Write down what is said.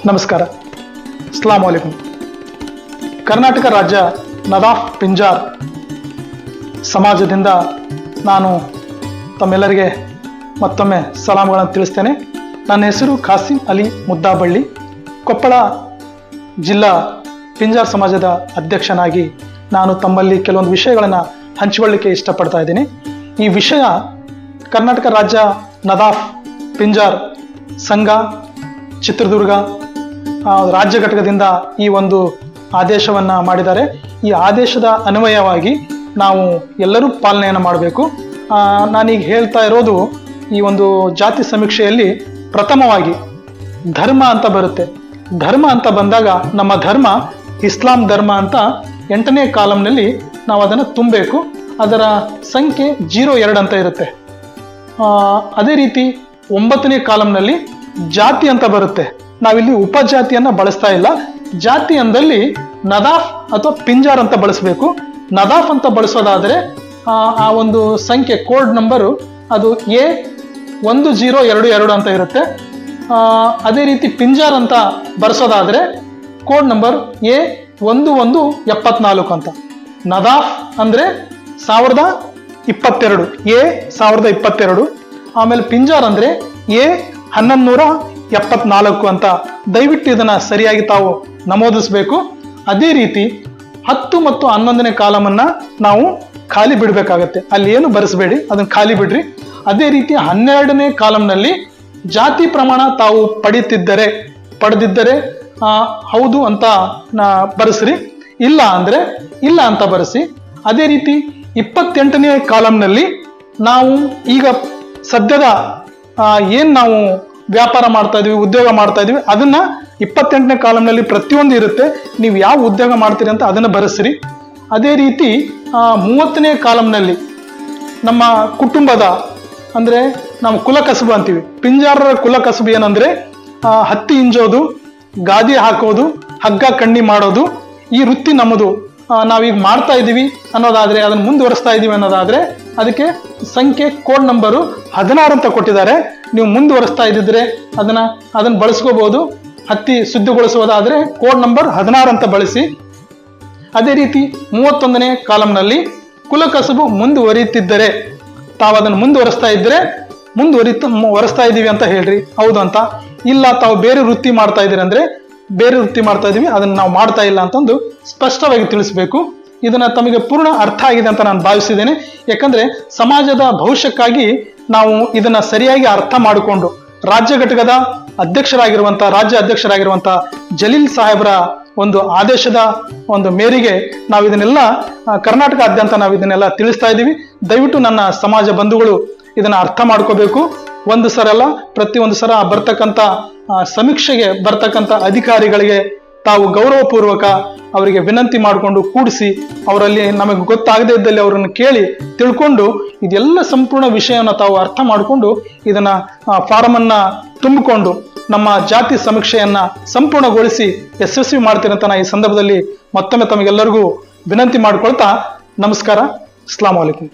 ನಮಸ್ಕಾರ, ಅಸ್ಸಲಾಮು ಅಲೈಕುಂ. ಕರ್ನಾಟಕ ರಾಜ್ಯ ನದಾಫ್ ಪಿಂಜಾರ್ ಸಮಾಜದಿಂದ ನಾನು ತಮ್ಮೆಲ್ಲರಿಗೆ ಮತ್ತೊಮ್ಮೆ ಸಲಾಂಗಳನ್ನು ತಿಳಿಸ್ತೇನೆ. ನನ್ನ ಹೆಸರು ಕಾಸಿಂ ಅಲಿ ಮುದ್ದಾಬಳ್ಳಿ. ಕೊಪ್ಪಳ ಜಿಲ್ಲಾ ಪಿಂಜಾರ್ ಸಮಾಜದ ಅಧ್ಯಕ್ಷನಾಗಿ ನಾನು ತಮ್ಮಲ್ಲಿ ಕೆಲವೊಂದು ವಿಷಯಗಳನ್ನು ಹಂಚಿಕೊಳ್ಳಿಕ್ಕೆ ಇಷ್ಟಪಡ್ತಾ ಇದ್ದೀನಿ. ಈ ವಿಷಯ ಕರ್ನಾಟಕ ರಾಜ್ಯ ನದಾಫ್ ಪಿಂಜಾರ್ ಸಂಘ ಚಿತ್ರದುರ್ಗ ರಾಜ್ಯ ಘಟಕದಿಂದ ಈ ಒಂದು ಆದೇಶವನ್ನು ಮಾಡಿದ್ದಾರೆ. ಈ ಆದೇಶದ ಅನ್ವಯವಾಗಿ ನಾವು ಎಲ್ಲರೂ ಪಾಲನೆಯನ್ನು ಮಾಡಬೇಕು. ನಾನೀಗ ಹೇಳ್ತಾ ಇರೋದು ಈ ಒಂದು ಜಾತಿ ಸಮೀಕ್ಷೆಯಲ್ಲಿ ಪ್ರಥಮವಾಗಿ ಧರ್ಮ ಅಂತ ಬರುತ್ತೆ. ಧರ್ಮ ಅಂತ ಬಂದಾಗ ನಮ್ಮ ಧರ್ಮ ಇಸ್ಲಾಂ ಧರ್ಮ ಅಂತ 8ನೇ ಕಾಲಂನಲ್ಲಿ ನಾವು ಅದನ್ನು ತುಂಬಬೇಕು. ಅದರ ಸಂಖ್ಯೆ 02 ಅಂತ ಇರುತ್ತೆ. ಅದೇ ರೀತಿ 9ನೇ ಕಾಲಂನಲ್ಲಿ ಜಾತಿ ಅಂತ ಬರುತ್ತೆ. ನಾವಿಲ್ಲಿ ಉಪಜಾತಿಯನ್ನು ಬಳಸ್ತಾ ಇಲ್ಲ. ಜಾತಿ ಅಂದಲ್ಲಿ ನದಾಫ್ ಅಥವಾ ಪಿಂಜಾರ್ ಅಂತ ಬಳಸಬೇಕು. ನದಾಫ್ ಅಂತ ಬಳಸೋದಾದರೆ ಆ ಒಂದು ಸಂಖ್ಯೆ ಕೋಡ್ ನಂಬರು ಅದು A1022 ಅಂತ ಇರುತ್ತೆ. ಅದೇ ರೀತಿ ಪಿಂಜಾರ್ ಅಂತ ಬಳಸೋದಾದರೆ ಕೋಡ್ ನಂಬರ್ A1174 ಅಂತ. ನದಾಫ್ ಅಂದರೆ 1022, A1022. ಆಮೇಲೆ ಪಿಂಜಾರ್ ಅಂದರೆ A1174 ಅಂತ. ದಯವಿಟ್ಟು ಇದನ್ನು ಸರಿಯಾಗಿ ತಾವು ನಮೂದಿಸಬೇಕು. ಅದೇ ರೀತಿ 10 ಮತ್ತು 11ನೇ ಕಾಲಮನ್ನು ನಾವು ಖಾಲಿ ಬಿಡಬೇಕಾಗತ್ತೆ. ಅಲ್ಲಿ ಏನು ಬರೆಸಬೇಡಿ, ಅದನ್ನು ಖಾಲಿ ಬಿಡ್ರಿ. ಅದೇ ರೀತಿ 12ನೇ ಕಾಲಂನಲ್ಲಿ ಜಾತಿ ಪ್ರಮಾಣ ತಾವು ಪಡೆದಿದ್ದರೆ ಹೌದು ಅಂತ ಬರೆಸ್ರಿ, ಇಲ್ಲ ಅಂದರೆ ಇಲ್ಲ ಅಂತ ಬರೆಸಿ. ಅದೇ ರೀತಿ 28ನೇ ಕಾಲಂನಲ್ಲಿ ನಾವು ಈಗ ಸದ್ಯದ ಏನು ನಾವು ವ್ಯಾಪಾರ ಮಾಡ್ತಾ ಇದೀವಿ, ಉದ್ಯೋಗ ಮಾಡ್ತಾ ಇದೀವಿ, ಅದನ್ನ 28ನೇ ಕಾಲಂನಲ್ಲಿ ಪ್ರತಿಯೊಂದು ಇರುತ್ತೆ. ನೀವು ಯಾವ ಉದ್ಯೋಗ ಮಾಡ್ತೀರಿ ಅಂತ ಅದನ್ನು ಬರೆಸ್ರಿ. ಅದೇ ರೀತಿ 30ನೇ ಕಾಲಂನಲ್ಲಿ ನಮ್ಮ ಕುಟುಂಬದ ಅಂದರೆ ನಾವು ಕುಲಕಸಬು ಅಂತೀವಿ. ಪಿಂಜಾರರ ಕುಲಕಸಬು ಏನಂದರೆ ಹತ್ತಿ ಹಿಂಜೋದು, ಗಾದಿ ಹಾಕೋದು, ಹಗ್ಗ ಕಣ್ಣಿ ಮಾಡೋದು, ಈ ವೃತ್ತಿ ನಮ್ಮದು. ನಾವೀಗ ಮಾಡ್ತಾ ಇದ್ದೀವಿ ಅನ್ನೋದಾದರೆ, ಅದನ್ನು ಮುಂದುವರಿಸ್ತಾ ಇದ್ದೀವಿ ಅನ್ನೋದಾದರೆ ಅದಕ್ಕೆ ಸಂಖ್ಯೆ ಕೋಡ್ ನಂಬರು 16 ಅಂತ ಕೊಟ್ಟಿದ್ದಾರೆ. ನೀವು ಮುಂದುವರಿಸ್ತಾ ಇದ್ದಿದ್ರೆ ಅದನ್ನು ಬಳಸ್ಕೋಬಹುದು. ಹತ್ತಿ ಶುದ್ಧಿಗೊಳಿಸುವುದಾದರೆ ಕೋಡ್ ನಂಬರ್ 16 ಅಂತ ಬಳಸಿ. ಅದೇ ರೀತಿ 31ನೇ ಕಾಲಂನಲ್ಲಿ ಕುಲಕಸಬು ಮುಂದುವರಿಯುತ್ತಿದ್ದರೆ ತಾವು ಅದನ್ನು ಮುಂದುವರಿಸ್ತಾ ಇದ್ದೀವಿ ಅಂತ ಹೇಳ್ರಿ, ಹೌದು ಅಂತ. ಇಲ್ಲ ತಾವು ಬೇರೆ ವೃತ್ತಿ ಮಾಡ್ತಾ ಇದ್ದೀರಿ ಅಂದರೆ ಬೇರೆ ವೃತ್ತಿ ಮಾಡ್ತಾ ಇದೀವಿ, ಅದನ್ನು ನಾವು ಮಾಡ್ತಾ ಇಲ್ಲ ಅಂತಂದು ಸ್ಪಷ್ಟವಾಗಿ ತಿಳಿಸಬೇಕು. ಇದನ್ನ ತಮಗೆ ಪೂರ್ಣ ಅರ್ಥ ಆಗಿದೆ ಅಂತ ನಾನು ಭಾವಿಸಿದ್ದೇನೆ. ಯಾಕಂದ್ರೆ ಸಮಾಜದ ಭವಿಷ್ಯಕ್ಕಾಗಿ ನಾವು ಇದನ್ನ ಸರಿಯಾಗಿ ಅರ್ಥ ಮಾಡಿಕೊಂಡು ರಾಜ್ಯ ಘಟಕದ ರಾಜ್ಯ ಅಧ್ಯಕ್ಷರಾಗಿರುವಂತ ಜಲೀಲ್ ಸಾಹೇಬ್ರ ಒಂದು ಆದೇಶದ ಒಂದು ಮೇರೆಗೆ ನಾವು ಇದನ್ನೆಲ್ಲ ಕರ್ನಾಟಕದಾದ್ಯಂತ ನಾವು ಇದನ್ನೆಲ್ಲ ತಿಳಿಸ್ತಾ ಇದ್ದೀವಿ. ದಯವಿಟ್ಟು ನನ್ನ ಸಮಾಜ ಬಂಧುಗಳು ಇದನ್ನ ಅರ್ಥ ಮಾಡ್ಕೋಬೇಕು. ಒಂದು ಸರ ಅಲ್ಲ, ಪ್ರತಿಯೊಂದು ಸರ ಬರ್ತಕ್ಕಂಥ ಸಮೀಕ್ಷೆಗೆ ಬರ್ತಕ್ಕಂಥ ಅಧಿಕಾರಿಗಳಿಗೆ ತಾವು ಗೌರವಪೂರ್ವಕ ಅವರಿಗೆ ವಿನಂತಿ ಮಾಡಿಕೊಂಡು ಕೂಡಿಸಿ, ಅವರಲ್ಲಿ ನಮಗೆ ಗೊತ್ತಾಗದೇ ಇದ್ದಲ್ಲಿ ಅವರನ್ನು ಕೇಳಿ ತಿಳ್ಕೊಂಡು ಇದೆಲ್ಲ ಸಂಪೂರ್ಣ ವಿಷಯವನ್ನು ತಾವು ಅರ್ಥ ಮಾಡಿಕೊಂಡು ಇದನ್ನ ಫಾರಮನ್ನ ತುಂಬಿಕೊಂಡು ನಮ್ಮ ಜಾತಿ ಸಮೀಕ್ಷೆಯನ್ನ ಸಂಪೂರ್ಣಗೊಳಿಸಿ ಯಶಸ್ವಿ ಮಾಡ್ತೀರಂತ ನಾನು ಈ ಸಂದರ್ಭದಲ್ಲಿ ಮತ್ತೊಮ್ಮೆ ತಮಗೆಲ್ಲರಿಗೂ ವಿನಂತಿ ಮಾಡಿಕೊಳ್ತಾ ನಮಸ್ಕಾರ, ಅಸ್ಸಲಾಮು ಅಲೈಕುಂ.